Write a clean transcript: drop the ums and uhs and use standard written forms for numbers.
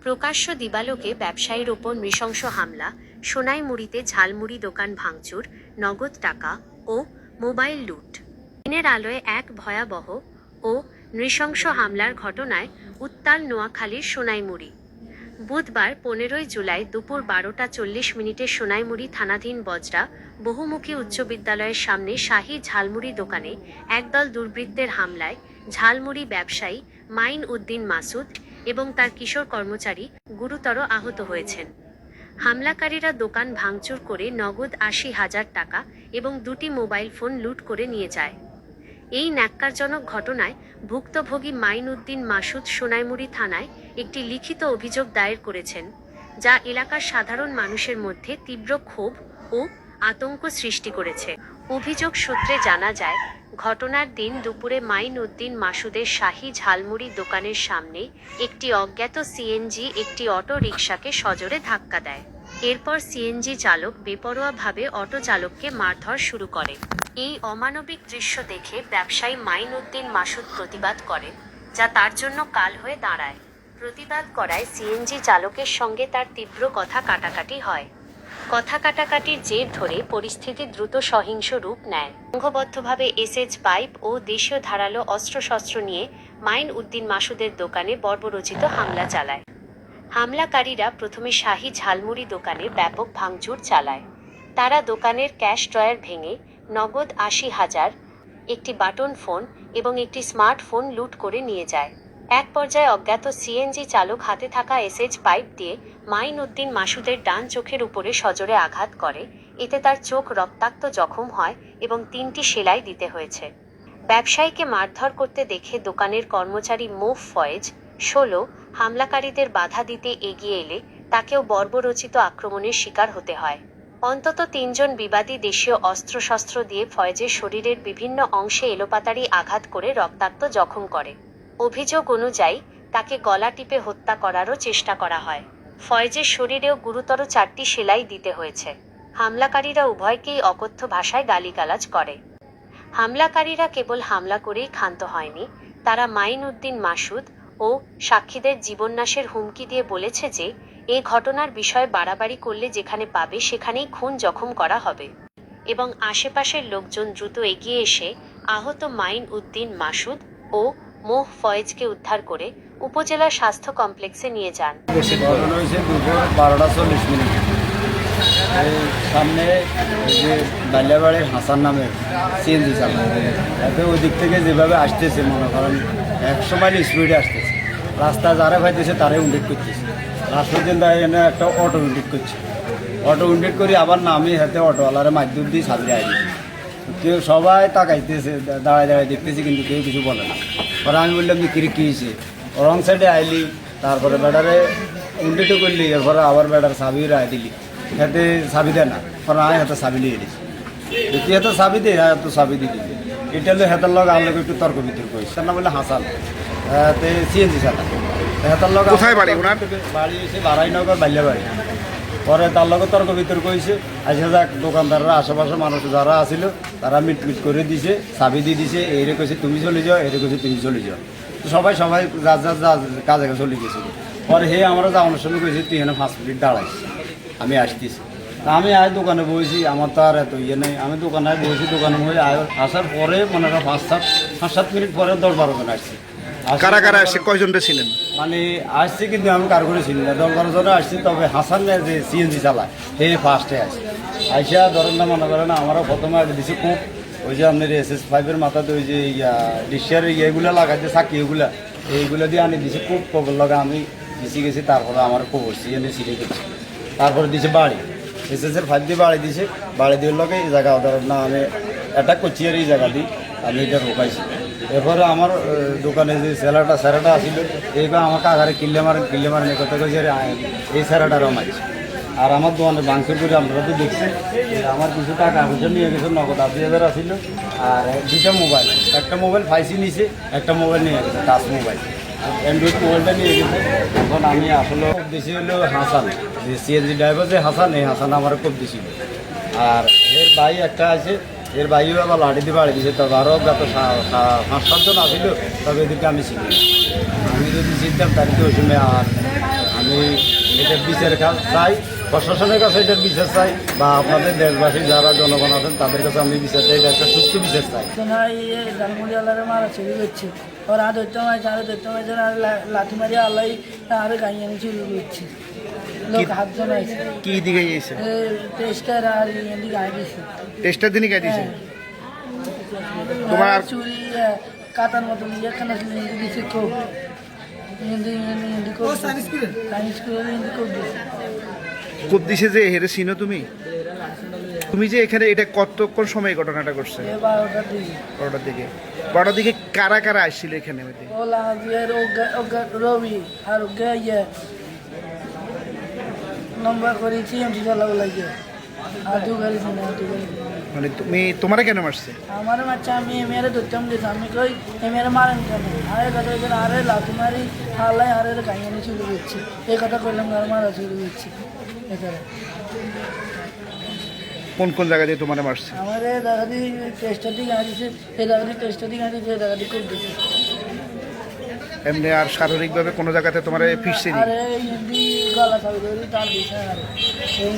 প্রকাশ্য দিবালোকে ব্যবসায়ীর ওপর নৃশংস হামলা, সোনাইমুড়িতে ঝালমুড়ি দোকান ভাঙচুর, নগদ টাকা ও মোবাইল লুট। দিনের আলোয় এক ভয়াবহ ও নৃশংস হামলার ঘটনায় উত্তাল নোয়াখালীর সোনাইমুড়ি। বুধবার 15 জুলাই দুপুর 12:40 সোনাইমুড়ি থানাধীন বজরা বহুমুখী উচ্চ বিদ্যালয়ের সামনে শাহী ঝালমুড়ি দোকানে একদল দুর্বৃত্তের হামলায় ঝালমুড়ি ব্যবসায়ী মাইন উদ্দিন মাসুদ এবং তার কিশোর কর্মচারী গুরুতর আহত হয়েছেন। হামলাকারীরা দোকান ভাঙচুর করে নগদ 80,000 টাকা এবং 2টি মোবাইল ফোন লুট করে নিয়ে যায়। এই ন্যাক্কারজনক ঘটনায় ভুক্তভোগী মাইন উদ্দিন মাসুদ সোনাইমুড়ি থানায় একটি লিখিত অভিযোগ দায়ের করেছেন, যা এলাকার সাধারণ মানুষের মধ্যে তীব্র ক্ষোভ ও আতঙ্ক সৃষ্টি করেছে। অভিযোগ সূত্রে জানা যায়, ঘটনার দিন দুপুরে মাইন উদ্দিন মাসুদের শাহী ঝালমুড়ি দোকানের সামনে একটি অজ্ঞাত সিএনজি একটি অটো রিকশাকে সজোরে ধাক্কা দেয়। এরপর সিএনজি চালক বেপরোয়াভাবে অটো চালককে মারধর শুরু করে। এই অমানবিক দৃশ্য দেখে ব্যবসায়ী মাইন উদ্দিন মাসুদ প্রতিবাদ করেন, যা তার জন্য কাল হয়ে দাঁড়ায়। প্রতিবাদ করায় সিএনজি চালকের সঙ্গে তার তীব্র কথা কাটাকাটি হয়। কথা কাটাকাটির জের ধরে পরিস্থিতি দ্রুত সহিংস রূপ নেয়। সংঘবদ্ধভাবে এসএস পাইপ ও দেশীয় ধারালো অস্ত্রশস্ত্র নিয়ে মাইন উদ্দিন মাসুদের দোকানে বর্বরোচিত হামলা চালায়। হামলাকারীরা প্রথমে শাহী ঝালমুড়ি দোকানে ব্যাপক ভাঙচুর চালায়। তারা দোকানের ক্যাশ ড্রয়ার ভেঙে নগদ 80,000, একটি বাটন ফোন এবং একটি স্মার্টফোন লুট করে নিয়ে যায়। এক পর্যায়ে অজ্ঞাত সিএনজি চালক হাতে থাকা এসএস পাইপ দিয়ে মাইন উদ্দিন মাসুদের ডান চোখের উপরে সজোরে আঘাত করে। এতে তার চোখ রক্তাক্ত জখম হয় এবং 3টি সেলাই দিতে হয়েছে। ব্যবসায়ীকে মারধর করতে দেখে দোকানের কর্মচারী মোফ ফয়েজ 16 হামলাকারীদের বাধা দিতে এগিয়ে এলে তাকেও বর্বরোচিত আক্রমণের শিকার হতে হয়। অন্তত 3 জন বিবাদী দেশীয় অস্ত্রশস্ত্র দিয়ে ফয়েজের শরীরের বিভিন্ন অংশে এলোপাতাড়ি আঘাত করে রক্তাক্ত জখম করে। অভিযোগ অনুযায়ী তাকে গলা টিপে হত্যা করারও চেষ্টা করা হয়। ফয়েজের শরীরেও গুরুতর 4টি সেলাই দিতে হয়েছে। হামলাকারীরা উভয়কেই অকথ্য ভাষায় গালিগালাজ করে। হামলাকারীরা কেবল হামলা করেই ক্ষান্ত হয়নি, তারা মাইন উদ্দিন মাসুদ ও সাক্ষীদের জীবননাশের হুমকি দিয়ে বলেছে যে এ ঘটনার বিষয়ে বাড়াবাড়ি করলে যেখানে পাবে সেখানেই খুন জখম করা হবে এবং আশেপাশের লোকজন দ্রুত এগিয়ে এসে আহত মাইন উদ্দিন মাসুদ ও মোহ ফয়েজকে উদ্ধার করে উপজেলা স্বাস্থ্য কমপ্লেক্সে নিয়ে যান। দুপুর 12:40 সামনে যে বালিয়াবাড়ির হাসান নামের সিএনজি চালায়, এতে ওই দিক থেকে যেভাবে আসতেছে মনে করেন 100 মাইল স্পিডে আসতেছে। রাস্তা যারা ভাইতেছে তারাই উন্ডিট করতেছে। রাস্তার দিন এনে একটা অটো উন্ডিট করছে। অটো উন্ডিট করি আবার নামি হাতে অটোওয়ালারে মাধ্যম দিয়ে সাজিয়ে আইনি। কেউ সবাই তাকাইতেছে, দাঁড়ায় দাঁড়ায় দেখতেছি, কিন্তু কেউ কিছু বলে না। পরে আমি বললাম যে কী হয়েছে, রং সাইডে আইলি, তারপরে ব্যাটারে উন্ডিটও করলি, এরপরে আবার ব্যাটার চাবি রায় দিলি, হাতে চাবি দেয় না। পরে আমি হাতে চাবি নিয়ে দিয়েছি, তুই হাতে চাবি দে, হ্যাঁ তো চাবি দিয়ে দিবি। এটা হলো হেতার লগ আমার লোক একটু তর্ক বিতর্ক হয়েছে। তার নাম বললে হাসান, সিএনজি চালা। হেতার লগ বাড়ি হয়েছে বারাইনগর বাল্যাবাড়ি। পরে তার লগে তর্ক বিতর্ক হয়েছে। আসে যাক দোকানদাররা আশেপাশে মানুষ যারা আসিল তারা মিটমিট করে দিছে, চাবি দিয়ে দিছে। এরে কইছে তুমি চলে যাও, এরে কইছে তুমি চলে যাও। তো সবাই যার কাজে চলে গেছিল। পরে হে আমরা যাওয়ানোর সময় কইছে তুই এখানে 5 মিনিট দাঁড়াইস, আমি আসতেছি। তা আমি আজ দোকানে বসেছি, আমার তো আর এত ইয়ে নেই। আমি দোকানে বসেছি, দোকানে বসে আসার পরে মনে হয় 5-7 মিনিট পরে 10-12 জন আসছে। কারা কারা আসছে, কয়জনটা ছিলেন? মানে আসছে কিন্তু আমি কার করে ছিলাম না, 10-12 জন আসছি। তবে হাসান যে সিএনজি চালায় সে ফার্স্টে আসে। আইসা ধরেন না মনে করেন আমারও প্রথমে আগে দিছে খুব ওই যে আপনার SS5-এর মাথাতে ওই যে ডিশের ইয়েগুলো লাগাইছে চাকি, এইগুলো দিয়ে আনি দিছে খুব কবর লগা। আমি দিছি গেছি, তারপরে আমার কবর সিএনজি ছিঁড়ে গেছি। তারপরে দিছে বাড়ি, SS5 দিয়ে বাড়ি দিছে। বাড়ি দিয়ে লগে এই জায়গা ধরেন না আমি অ্যাটাক করছি, আর এই জায়গা দিয়ে আমি এটা রোকাইছি। এরপরে আমার দোকানে যে স্যারাটা আসিল, এইবার আমাকে আগারে কিল্লে মারেন কথা কইছে, এই স্যারাটা রমাইছে। আর আমার দোকানে ভাঙচুর করে আমরা তো দেখছি। আমার কিছু টাকা পয়সা নিয়ে গেছে, নগদ 80,000 আসিল। আর 2টা মোবাইল, একটা মোবাইল ফাইসি নিছে, একটা মোবাইল নিয়ে গেছে, টাচ মোবাইল, অ্যান্ড্রয়েড মোবাইলটা নিয়ে গেছে। এখন আমি আসলে খুব বেশি হলো হাসান, যে সিএনজি ড্রাইভার যে হাসান, এই হাসান আমার খুব বেশি। আর এর ভাই একটা আছে, এর ভাইও আবার লাঠি দিয়ে বাড়ি দিয়েছে। তবে আরও গত 5-7 জন আসিল, তবে এদিকে আমি চিনি। আমি যদি চিনতাম তার কি ওই সময় আর আমি আমি এটার বিচার চাই, প্রশাসনের কাছে এটার বিচার চাই, বা আপনাদের দেশবাসী যারা জনগণ আছেন তাদের কাছে আমি বিচার চাই, এটা একটা সুস্থ বিচার চাই। জালমুড়িওয়ালারে মারা চুরি করছে, ওর আর ধরতে মারছে, আর ধরতে মারছে, আর লাঠি মারি আল্লাহ আর গাড়ি আনি চুরি করছে। লোক হাত জমাইছে, কি দিকে গেছে? টেস্টার আর এমনি গাড়ি দিছে। টেস্টার দিনই গাই দিয়েছে। তোমার আর চুরি কাতার মতন এখানে দিছে খুব হিন্দি হিন্দি খুব সায়েন্স করে হিন্দি খুব দিছে। খুব দিছে যে হেরে চিনো তুমি? তুমি যে এখানে এটা কতক্ষণ সময় ঘটনাটা করছে? 12টার দিকে। 12টার দিকে। 12টার দিকে কারা কারা আসছিল এখানে? ওলা বিয়ের রবি আর ইয়ে নম্বর করেছি এমটি চালাবো লাগে আর দু গাড়ি ছিল দু গাড়ি। মানে তুমি তোমারা কেন মারছে? আমার বাচ্চা আমি এমএরে ধরতাম গেছি, আমি কই এমএরে মারেন কেন? আরে কথা বলছেন, আরে লাথি মারি আল্লাহ আরে গাইয়ানি চুরি করছে, এই কথা করলাম আর মারা চুরি করছে। এখানে কোন কোন জায়গা দিয়ে তোমার মারছে? আমার এই দাদাদি টেস্টার দিকে আনিছে, এই দাদাদি টেস্টার দিকে আনিছে, এই দাদাদি খুব দিচ্ছে। এমনি আর শারীরিকভাবে কোনো জায়গাতে তোমার ফিরছে নি? আরে এমনি গলা চাবি ধরি তার দিছে আর এই